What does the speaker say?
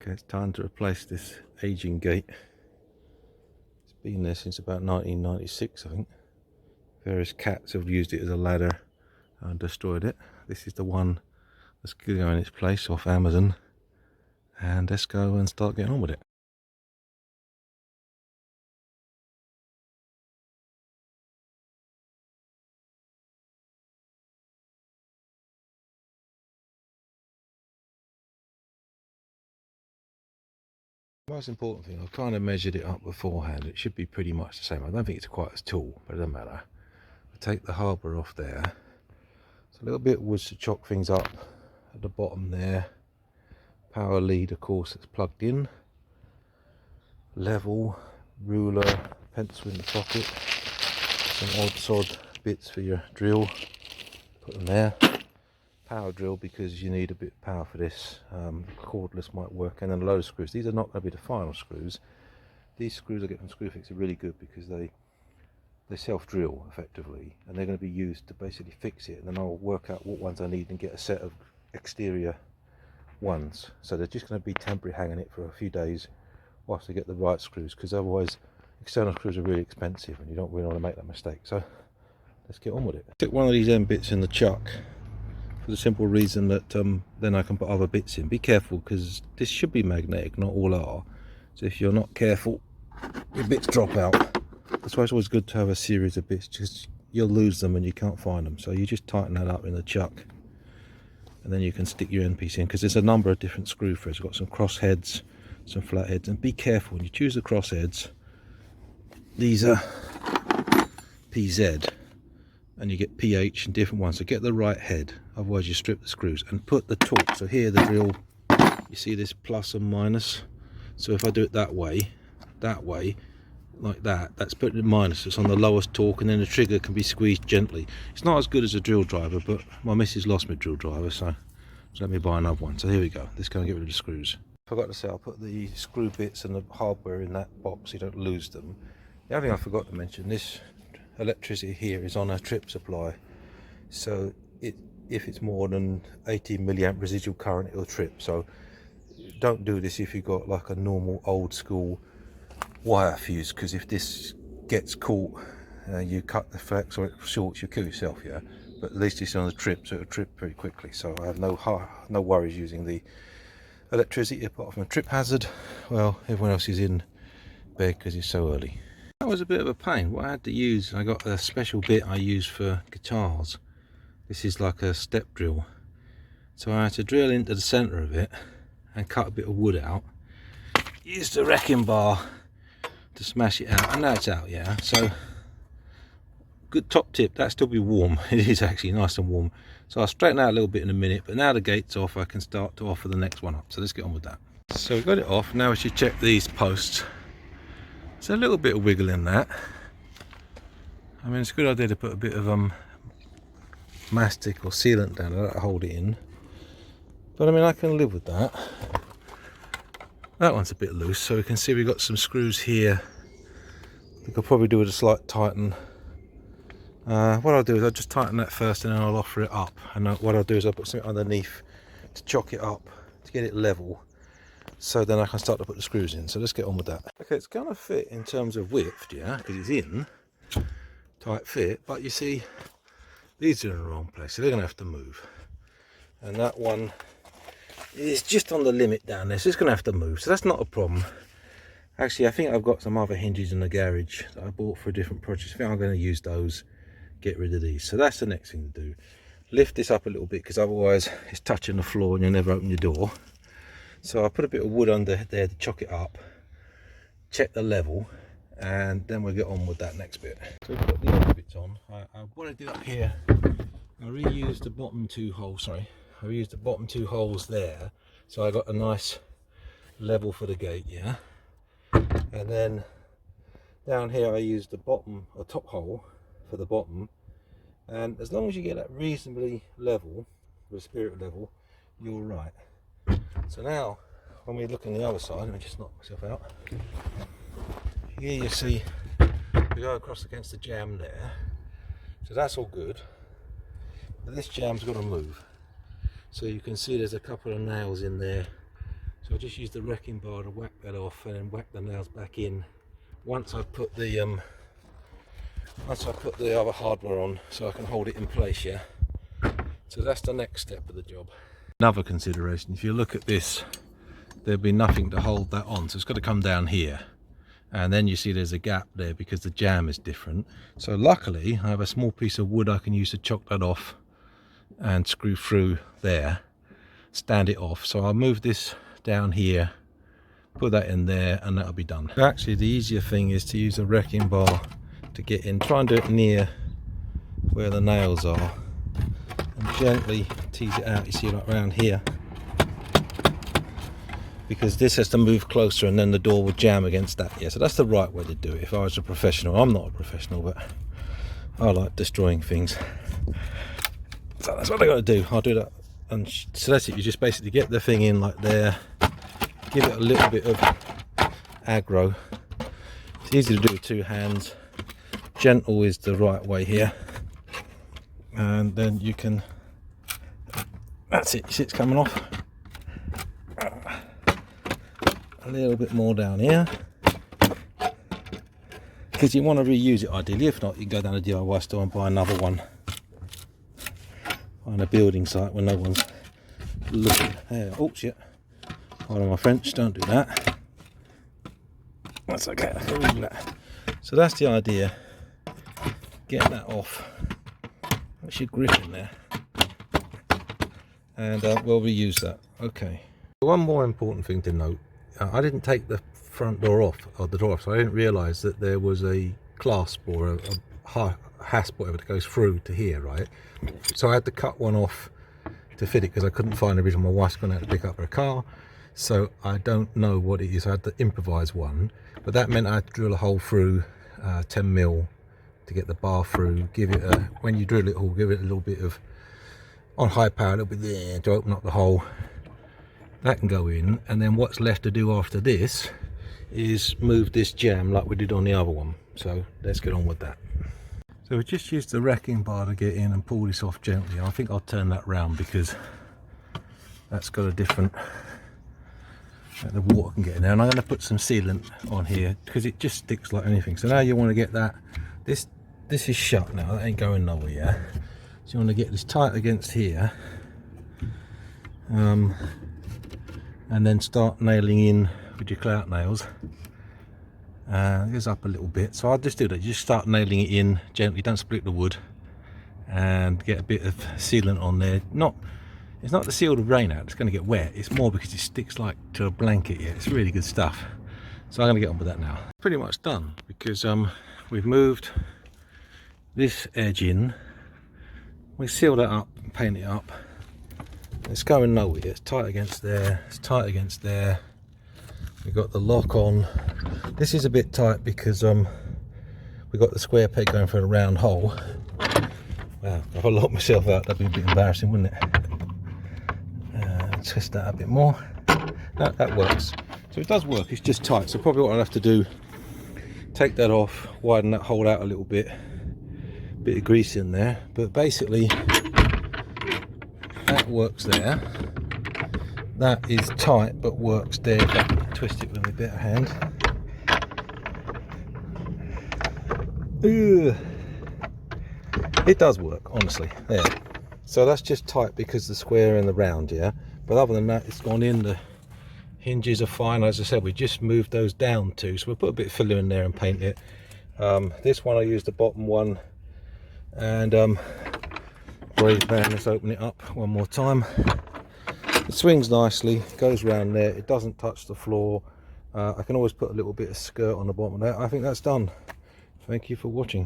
Okay, it's time to replace this aging gate. It's been there since about 1996, I think. Various cats have used it as a ladder and destroyed it. This is the one that's going to go in its place off Amazon. And let's go and start getting on with it. The most important thing, I've kind of measured it up beforehand. It should be pretty much the same. I don't think it's quite as tall, but it doesn't matter. I take the harbour off there. It's a little bit of wood to chock things up at the bottom there. Power lead, of course, that's plugged in. Level, ruler, pencil in the pocket. Some odd sod bits for your drill. Put them there. Power drill because you need a bit of power for this. Cordless might work, and then a load of screws. These are not going to be the final screws. These screws I get from Screwfix are really good because they self-drill effectively, and they're going to be used to basically fix it, and then I'll work out what ones I need and get a set of exterior ones. So they're just going to be temporary hanging it for a few days whilst I get the right screws, because otherwise external screws are really expensive and you don't really want to make that mistake. So let's get on with it. Stick one of these end bits in the chuck for the simple reason that then I can put other bits in. Be careful because this should be magnetic, not all are. So if you're not careful, your bits drop out. That's why it's always good to have a series of bits, just you'll lose them and you can't find them. So you just tighten that up in the chuck and then you can stick your end piece in, because there's a number of different screw threads. We've got some cross heads, some flat heads, and be careful when you choose the cross heads. These are PZ and you get PH and different ones, so get the right head, otherwise you strip the screws. And put the torque, so here the drill, you see this plus and minus, so if I do it that way, like that, that's putting it minus, it's on the lowest torque, and then the trigger can be squeezed gently. It's not as good as a drill driver, but my missus lost my drill driver, so let me buy another one. So here we go, let's go and get rid of the screws. Forgot to say, I'll put the screw bits and the hardware in that box so you don't lose them. The other thing I forgot to mention, this electricity here is on a trip supply, so if it's more than 18 milliamp residual current, it'll trip. So don't do this if you've got like a normal old school wire fuse, because if this gets caught, you cut the flex or it shorts, you kill yourself. Yeah, but at least it's on a trip, so it'll trip very quickly. So I have no worries using the electricity apart from a trip hazard. Well, everyone else is in bed because it's so early. That was a bit of a pain. What I had to use, I got a special bit I use for guitars. This is like a step drill, so I had to drill into the center of it and cut a bit of wood out. Use the wrecking bar to smash it out, and now it's out. Yeah, so good top tip, that still be warm. It is actually nice and warm. So I'll straighten out a little bit in a minute, but now the gate's off, I can start to offer the next one up. So let's get on with that. So we've got it off. Now we should check these posts. There's a little bit of wiggle in that. I mean, it's a good idea to put a bit of mastic or sealant down there to hold it in, but I mean, I can live with that. That one's a bit loose, so we can see we've got some screws here. I think I'll probably do with a slight tighten. What I'll do is I'll just tighten that first and then I'll offer it up, and what I'll do is I'll put something underneath to chock it up to get it level, so then I can start to put the screws in. So let's get on with that. Okay, it's gonna fit in terms of width, yeah, because it's in tight fit, but you see these are in the wrong place, so they're gonna have to move, and that one is just on the limit down there, so it's gonna have to move. So that's not a problem. Actually, I think I've got some other hinges in the garage that I bought for a different project. I think I'm going to use those, get rid of these. So that's the next thing to do. Lift this up a little bit, because otherwise it's touching the floor and you'll never open your door. So I put a bit of wood under there to chock it up, check the level, and then we'll get on with that next bit. So we've got the other bits on. What I did up here, I reused the bottom two holes, I reused the bottom two holes there, so I got a nice level for the gate, yeah. And then down here I used the bottom or top hole for the bottom, and as long as you get that reasonably level, the spirit level, you're right. So now when we look on the other side, let me just knock myself out. Here you see we go across against the jamb there, so that's all good, but this jamb's got to move. So you can see there's a couple of nails in there, So I just use the wrecking bar to whack that off and then whack the nails back in once I put the other hardware on, so I can hold it in place. Yeah, so that's the next step of the job. Another consideration, if you look at this, there'll be nothing to hold that on, so it's got to come down here, and then you see there's a gap there because the jamb is different. So luckily I have a small piece of wood I can use to chock that off and screw through there, stand it off. So I'll move this down here, put that in there, and that'll be done. Actually the easier thing is to use a wrecking bar to get in. Try and do it near where the nails are and gently tease it out, you see, like around here, because this has to move closer and then the door will jam against that. Yeah, so that's the right way to do it if I was a professional. I'm not a professional, but I like destroying things, so that's what I got to do. I'll do that. And so that's it. You just basically get the thing in like there, give it a little bit of aggro. It's easy to do with two hands. Gentle is the right way here, and then you can, that's it, you see it's coming off. A little bit more down here, because you want to reuse it ideally. If not, you can go down a DIY store and buy another one on a building site when no one's looking. Oh shit, pardon my French, don't do that. That's okay, I can do that. So that's the idea. Get that off. That's your grip in there, and we'll reuse that. Okay. One more important thing to note: I didn't take the front door off, or the door off, so I didn't realise that there was a clasp or a hasp, whatever, that goes through to here, right? So I had to cut one off to fit it because I couldn't find the original. My wife's gone out to pick up her car, so I don't know what it is. I had to improvise one, but that meant I had to drill a hole through 10mm to get the bar through. Give it a, when you drill it all, give it a little bit of, on high power, a little bit there to open up the hole. That can go in, and then what's left to do after this is move this jamb like we did on the other one. So let's get on with that. So we just used the wrecking bar to get in and pull this off gently. I think I'll turn that round because that's got a different, the water can get in there. And I'm going to put some sealant on here because it just sticks like anything. So now you want to get that, this is shut now, that ain't going nowhere yet. So you want to get this tight against here, and then start nailing in with your clout nails. It goes up a little bit, so I'll just do that. You just start nailing it in gently, don't split the wood, and get a bit of sealant on there. It's not to seal the rain out, it's going to get wet. It's more because it sticks like to a blanket. Yeah, it's really good stuff. So I'm going to get on with that now. Pretty much done, because we've moved this edge in. We seal that up and paint it up. It's going nowhere. It's tight against there, it's tight against there. We've got the lock on. This is a bit tight because we got the square peg going for a round hole. Wow, if I locked myself out, that'd be a bit embarrassing, wouldn't it? Twist that a bit more. No, that works. So it does work, it's just tight. So probably what I'll have to do, take that off, widen that hole out a little bit, bit of grease in there, but basically that works there. That is tight but works there. If I can twist it with a bit of hand. Ugh. It does work, honestly. There. So that's just tight because the square and the round, yeah. But other than that, it's gone in. The hinges are fine. As I said, we just moved those down too, so we'll put a bit of filler in there and paint it. This one I used the bottom one, and brave man, let's open it up one more time. It swings nicely, goes round there, it doesn't touch the floor. I can always put a little bit of skirt on the bottom of that. I think that's done. Thank you for watching.